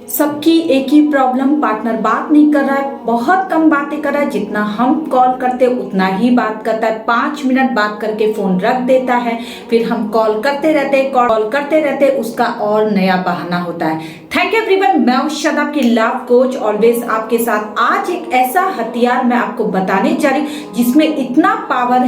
सबकी एक ही problem, partner बात नहीं कर रहा है, बहुत कम बातें कर रहा है। जितना हम कॉल करते उतना ही बात करता है। 5 मिनट बात करके फोन रख देता है, फिर हम कॉल करते रहते उसका और नया बहाना होता है। थैंक यू एवरीवन, मैं उषा की लव कोच ऑलवेज आपके साथ। आज एक ऐसा हथियार मैं आपको बताने जा रही हूँ जिसमें इतना पावर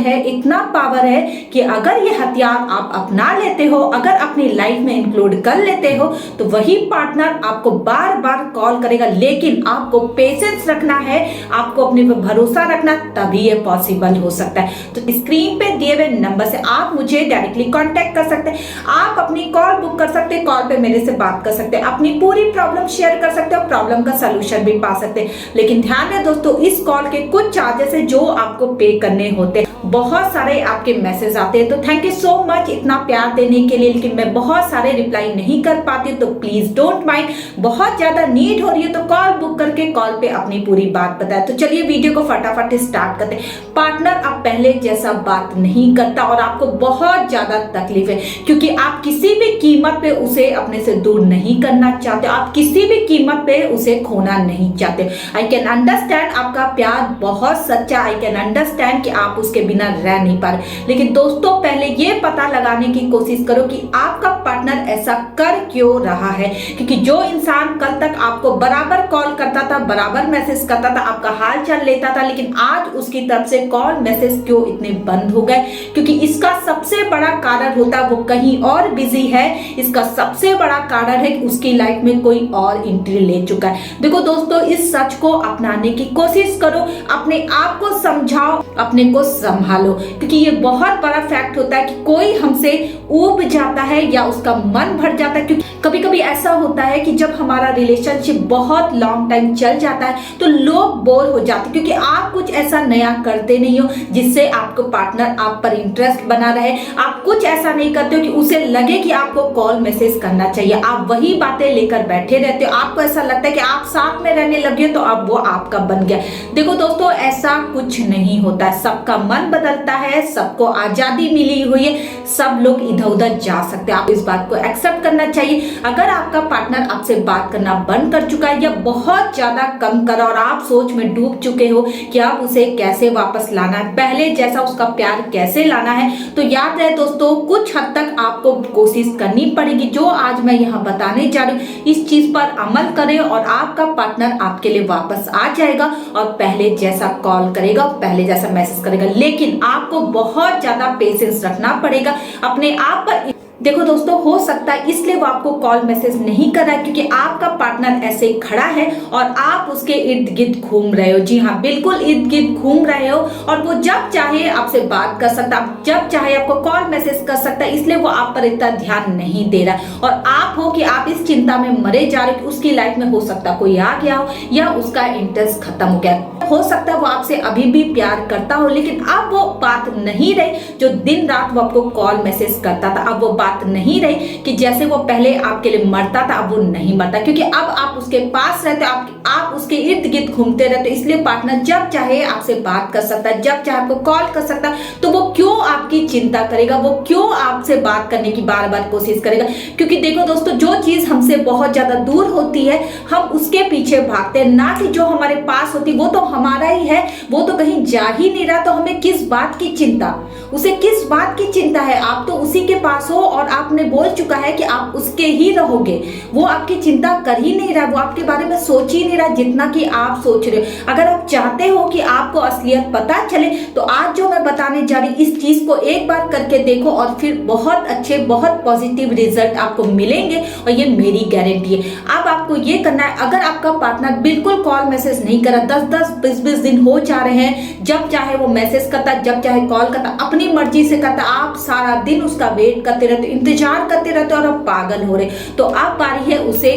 है कि अगर ये हथियार आप अपना लेते हो, अगर अपनी लाइफ में इंक्लूड कर लेते हो, तो वही पार्टनर आपको बार बार कॉल करेगा। लेकिन आपको पेशेंस रखना है, आपको अपने पर भरोसा रखना, तभी ये पॉसिबल हो सकता है। तो स्क्रीन पे दिए हुए नंबर से आप मुझे डायरेक्टली कांटेक्ट कर सकते हैं। आप अपनी कॉल बुक कर सकते हैं, कॉल पे मेरे से बात कर सकते हैं, अपनी पूरी प्रॉब्लम शेयर कर सकते हैं और प्रॉब्लम का सलूशन भी पा सकते हैं। लेकिन ध्यान रहे दोस्तों, इस कॉल के कुछ चार्जेस है जो आपको पे करने होते हैं। बहुत सारे आपके मैसेज आते हैं, तो थैंक यू सो मच इतना प्यार देने के लिए। लेकिन मैं बहुत सारे रिप्लाई नहीं कर पाती, तो प्लीज डोंट माइंड। बहुत ज्यादा नीड हो रही है तो कॉल बुक करके कॉल पे अपनी पूरी बात बताए। तो चलिए वीडियो को फटाफट स्टार्ट करते हैं। पार्टनर अब पहले जैसा बात नहीं करता और आपको बहुत ज्यादा तकलीफ है, क्योंकि आप किसी भी कीमत पे उसे अपने से दूर नहीं करना चाहते, आप किसी भी कीमत पे उसे खोना नहीं चाहते। आई कैन अंडरस्टैंड, आपका प्यार बहुत सच्चा। आई कैन अंडरस्टैंड कि आप उसके बिना रह नहीं पा रहे। लेकिन दोस्तों, पहले ये पता लगाने की कोशिश करो कि आपका पार्टनर ऐसा कर क्यों रहा है। क्योंकि जो इंसान कल तक आपको बराबर कॉल करता था, बराबर मैसेज करता था, आपका हाल चाल लेता था, लेकिन आज उसकी तरफ से कॉल मैसेज क्यों इतने बंद हो गए? क्योंकि इसका सबसे बड़ा कारण होता है वो कहीं और बिजी है। इसका सबसे बड़ा कारण है कि उसकी लाइफ में कोई और एंट्री ले चुका है। देखो दोस्तों, इस सच को अपनाने की कोशिश करो, अपने आप को समझाओ, अपने को संभालो। क्योंकि ये बहुत बड़ा फैक्ट होता है कि कोई हमसे ऊब जाता है या उसका मन भर जाता है। क्योंकि कभी कभी ऐसा होता है कि जब हमारा रिलेशनशिप बहुत लॉन्ग टाइम चल जाता है तो लोग बोर हो जाते हैं, क्योंकि आप कुछ ऐसा नया करते नहीं हो जिससे आपको पार्टनर आप पर इंटरेस्ट बना रहे। आप कुछ ऐसा नहीं करते हो कि उसे लगे कि आपको कॉल मैसेज करना चाहिए। आप वही बातें लेकर बैठे रहते हो। आपको ऐसा लगता है कि आप साथ में रहने लगे तो अब वो आपका बन गया। देखो दोस्तों, ऐसा कुछ नहीं होता है। सबका मन बदलता है, सबको आजादी मिली हुई है, सब लोग इधर उधर जा सकते हैं। आप इस बात को एक्सेप्ट करना चाहिए। अगर आपका पार्टनर आपसे बात करना बंद कर चुका है या बहुत ज्यादा कम करा और आप सोच में डूब चुके हो कि आप उसे कैसे वापस लाना है, पहले जैसा उसका प्यार कैसे लाना है, तो याद रहे दोस्तों, कुछ हद तक आपको कोशिश करनी पड़ेगी। जो आज मैं यहाँ बताने जा रही हूँ, इस चीज पर अमल करें और आपका पार्टनर आपके लिए वापस आ जाएगा और पहले जैसा कॉल करेगा, पहले जैसा मैसेज करेगा। लेकिन आपको बहुत ज्यादा पेशेंस रखना पड़ेगा अपने आप पर। देखो दोस्तों, हो सकता है इसलिए वो आपको कॉल मैसेज नहीं कर रहा है क्योंकि आपका पार्टनर ऐसे ही खड़ा है और आप उसके इर्द गिर्द घूम रहे हो। जी हाँ, बिल्कुल इर्द गिर्द घूम रहे हो और वो जब चाहे आपसे बात कर सकता, जब चाहे आपको कॉल मैसेज कर सकता है। इसलिए वो आप पर इतना ध्यान नहीं दे रहा और आप हो कि आप इस चिंता में मरे जा रहे हो कि उसकी लाइफ में हो सकता कोई आ गया हो या उसका इंटरेस्ट खत्म हो गया। हो सकता है वो आपसे अभी भी प्यार करता हो, लेकिन अब वो बात नहीं रही जो दिन रात वो आपको कॉल मैसेज करता था। अब वो बात नहीं रही कि जैसे वो पहले आपके लिए मरता था, अब वो नहीं मरता, क्योंकि अब आप उसके पास रहते हो, आप उसके इर्द गिर्द घूमते रहते। इसलिए पार्टनर जब चाहे आपसे बात कर सकता है, जब चाहे आपको कॉल कर सकता है। तो वो क्यों आपकी चिंता करेगा? वो क्यों आपसे बात करने की बार बार कोशिश करेगा? क्योंकि देखो दोस्तों, जो चीज हमसे बहुत ज्यादा दूर होती है हम उसके पीछे भागते हैं, ना कि जो हमारे पास होती वो तो हमारा ही है, वो तो कहीं जा ही नहीं रहा। तो हमें किस बात की चिंता, उसे किस बात की चिंता है? आप तो उसी के पास हो और आपने बोल चुका है कि आप उसके ही रहोगे। वो आपकी चिंता कर ही नहीं रहा, वो आपके बारे में सोच ही नहीं रहा जितना कि आप सोच रहे हो। अगर आप चाहते हो कि आपको असलियत पता चले तो आज जो मैं बताने जा रही इस चीज को एक बार करके देखो और फिर बहुत अच्छे, बहुत पॉजिटिव रिजल्ट आपको मिलेंगे और ये मेरी गारंटी है। अब आपको ये करना है, अगर आपका पार्टनर बिल्कुल कॉल मैसेज नहीं कर रहा, 10-10, 20-20 दिन हो जा रहे हैं, जब चाहे वो मैसेज करता, जब चाहे कॉल करता, अपनी मर्जी से करता, आप सारा दिन उसका वेट करते रहते, इंतजार करते रहते और आप पागल हो रहे, तो अब बारी है उसे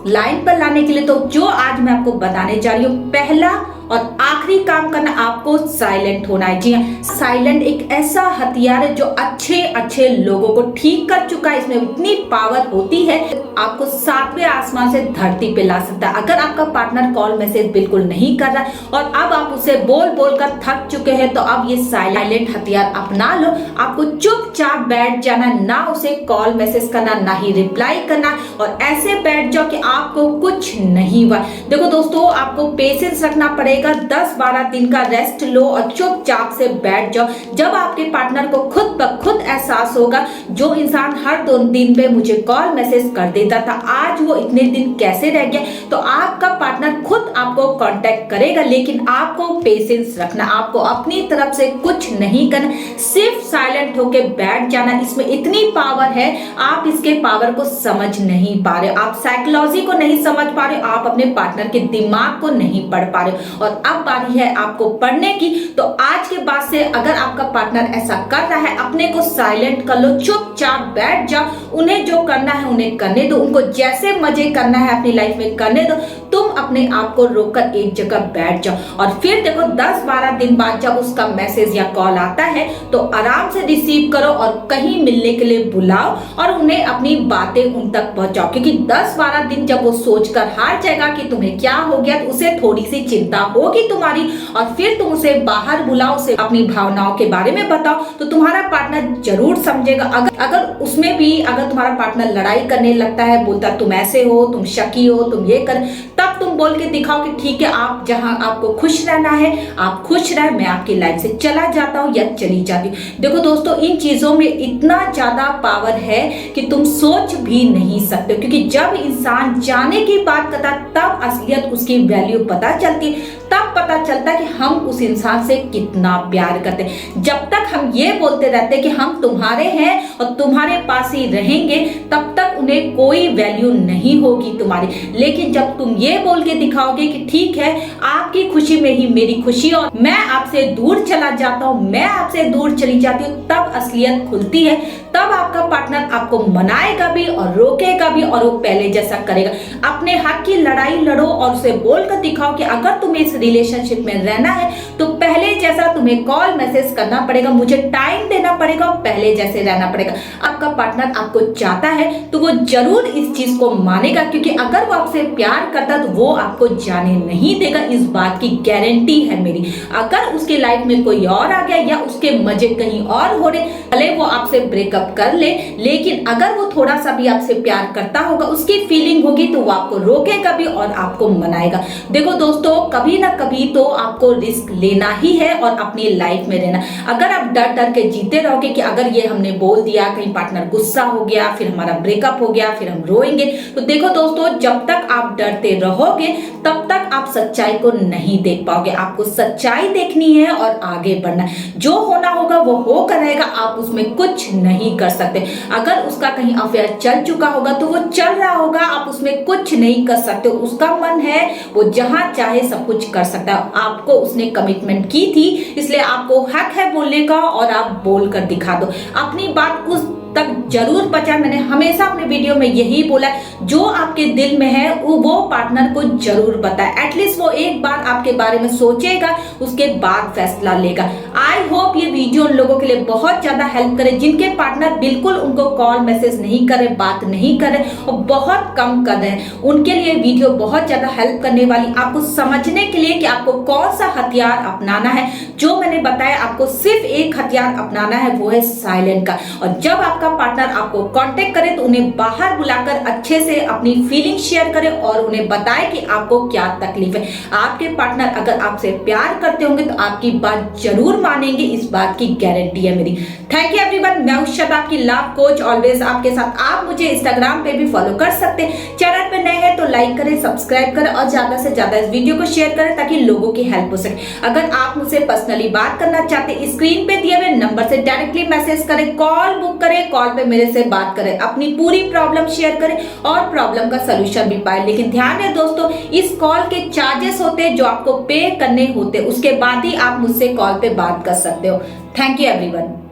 लाइन पर लाने के लिए। तो जो आज मैं आपको बताने जा रही हूँ, पहला और आखिरी काम करना, आपको साइलेंट होना है। जी हाँ, साइलेंट एक ऐसा हथियार है जो अच्छे लोगों को ठीक कर चुका है। इसमें इतनी पावर होती है, आपको सातवें आसमान से धरती पे ला सकता है। अगर आपका पार्टनर कॉल मैसेज बिल्कुल नहीं कर रहा है और अब आप उसे बोल कर थक चुके हैं, तो अब ये साइलेंट हथियार अपना लो। आपको चुपचाप बैठ जाना, ना उसे कॉल मैसेज करना, ना ही रिप्लाई करना, और ऐसे बैठ जाओ कि आपको कुछ नहीं हुआ। देखो दोस्तों, आपको पेशेंस रखना पड़ेगा। 10-12 दिन का रेस्ट लो और चुपचाप से बैठ जाओ। जब आपके पार्टनर को खुद ब खुद एहसास होगा, जो इंसान हर 2 दिन पे मुझे कॉल मैसेज कर देता था, आज वो इतने दिन कैसे रह गया, तो आपका पार्टनर खुद आपको कांटेक्ट करेगा। लेकिन आपको पेशेंस रखना, आपको अपनी तरफ से कुछ नहीं करना, सिर्फ साइलेंट होके बैठ जाना। इसमें इतनी पावर है, आप इसके पावर को समझ नहीं पा रहे, आप साइकोलॉजी को नहीं समझ पा रहे, आप अपने पार्टनर के दिमाग को नहीं पढ़ पा रहे। और अब बारी है आपको पढ़ने की। तो आज के बाद से अगर आपका पार्टनर ऐसा कर रहा है, अपने को साइलेंट कर लो, चुपचाप बैठ जाओ। उन्हें जो करना है उन्हें करने दो, उनको जैसे मजे करना है अपनी लाइफ में करने दो। तुम अपने आप को रोककर एक जगह बैठ जाओ और फिर देखो 10-12 दिन बाद जब उसका मैसेज या कॉल आता है तो आराम से रिसीव करो और कहीं मिलने के लिए बुलाओ और उन्हें अपनी बातें उन तक पहुंचाओ। क्योंकि 10-12 दिन जब वो सोचकर हार जाएगा कि तुम्हें क्या हो गया, तो उसे थोड़ी सी चिंता होगी तुम्हारी, और फिर तुम उसे बाहर बुलाओ, उसे अपनी भावनाओं के बारे में बताओ, तो तुम्हारा पार्टनर जरूर समझेगा। अगर उसमें भी अगर तुम्हारा पार्टनर लड़ाई करने लगता है, बोलता तुम ऐसे हो, तुम शकी हो, तुम ये कर, तब तुम बोल के दिखाओ कि ठीक है, आप जहां आपको खुश रहना है आप खुश रहे, मैं आपकी लाइफ से चला जाता हूं या चली जाती हूँ। देखो दोस्तों, इन चीजों में इतना ज्यादा पावर है कि तुम सोच भी नहीं सकते। क्योंकि जब इंसान जाने की बात करता तब असलियत उसकी वैल्यू पता चलती है, तब पता चलता है कि हम उस इंसान से कितना प्यार करते हैं। जब तक हम ये बोलते रहते हैं कि हम तुम्हारे हैं और तुम्हारे पास ही रहेंगे, तब तक उन्हें कोई वैल्यू नहीं होगी तुम्हारी। लेकिन जब तुम ये बोल के दिखाओगे कि ठीक है, आपकी खुशी में ही मेरी खुशी और मैं आपसे दूर चला जाता हूँ, मैं आपसे दूर चली जाती हूँ, तब असलियत खुलती है। तब आपका पार्टनर आपको मनाएगा भी और रोकेगा भी, और वो पहले जैसा करेगा। अपने हक की लड़ाई लड़ो और उसे बोलकर दिखाओ कि अगर तुम्हें इस रिलेशनशिप में रहना है तो पहले जैसा तुम्हें कॉल मैसेज करना पड़ेगा, मुझे टाइम देना पड़ेगा और पहले जैसे रहना पड़ेगा। आपका पार्टनर आपको चाहता है तो वो जरूर इस चीज को मानेगा, क्योंकि अगर वो आपसे प्यार करता तो वो आपको जाने नहीं देगा। इस बात की गारंटी है मेरी। अगर उसकी लाइफ में कोई और आ गया या उसके मजे कहीं और हो रहे, भले वो आपसे ब्रेकअप कर ले, लेकिन अगर वो थोड़ा सा भी आपसे प्यार करता होगा, उसकी फीलिंग होगी, तो वो आपको रोकेगा भी और आपको मनाएगा। देखो दोस्तों, कभी ना कभी तो आपको रिस्क लेना ही है और अपनी लाइफ में रहना। अगर आप डर डर के जीते रहोगे कि अगर ये हमने बोल दिया, कहीं पार्टनर गुस्सा हो गया, फिर हमारा ब्रेकअप हो गया, फिर हम रोएंगे, तो देखो दोस्तों, जब तक आप डरते रहोगे तब तक आप सच्चाई को नहीं देख पाओगे। आपको सच्चाई देखनी है और आगे बढ़ना है। जो होना होगा वो होकर रहेगा, आप उसमें कुछ नहीं कर सकते। अगर उसका कहीं अफेयर चल चुका होगा तो वो चल रहा होगा, आप उसमें कुछ नहीं कर सकते। उसका मन है, वो जहां चाहे सब कुछ कर सकता है। आपको उसने कमिटमेंट की थी, इसलिए आपको हक है बोलने का और आप बोलकर दिखा दो। अपनी बात उस तक जरूर पहुंचाए। मैंने हमेशा अपने वीडियो में यही बोला, जो आपके दिल में है वो पार्टनर को जरूर बताए। एटलीस्ट वो एक बार आपके बारे में सोचेगा, उसके बाद फैसला लेगा। आई होप ये वीडियो उन लोगों के लिए बहुत ज्यादा हेल्प करे जिनके पार्टनर बिल्कुल उनको कॉल मैसेज नहीं करे, बात नहीं करे और बहुत कम कर रहे हैं। उनके लिए वीडियो बहुत ज्यादा हेल्प करने वाली, आपको समझने के लिए कि आपको कौन सा हथियार अपनाना है। जो मैंने बताया, आपको सिर्फ एक हथियार अपनाना है, वो है साइलेंट का। और जब आपका पार्टनर आपको कांटेक्ट करे तो उन्हें बाहर बुलाकर अच्छे से अपनी फीलिंग शेयर करे और उन्हें बताए कि आपको क्या तकलीफ है। आपके पार्टनर अगर आपसे प्यार करते होंगे तो आपकी बात जरूर मानेंगे, इस बात की गारंटी है मेरी। थैंक यू एवरीवन, मैं उषा आपकी लव कोच, ऑलवेज आपके साथ। आप मुझे इंस्टाग्राम पे भी फॉलो कर सकते हैं। चैनल पे नए हैं तो लाइक करें, सब्सक्राइब करें और ज्यादा से ज्यादा इस वीडियो को शेयर करें ताकि लोगों की हेल्प हो सके। अगर आप मुझसे पर्सनली बात करना चाहते हैं, स्क्रीन पे दिए हुए नंबर से डायरेक्टली मैसेज करें, कॉल बुक करें, कॉल पे मेरे से बात करें, अपनी पूरी प्रॉब्लम शेयर करें और प्रॉब्लम का सलूशन भी पाए। लेकिन ध्यान है दोस्तों, इस कॉल के चार्जेस होते हैं जो आपको पे करने होते हैं, उसके बाद ही आप मुझसे कॉल पे बात कर सकते हो। Thank you everyone.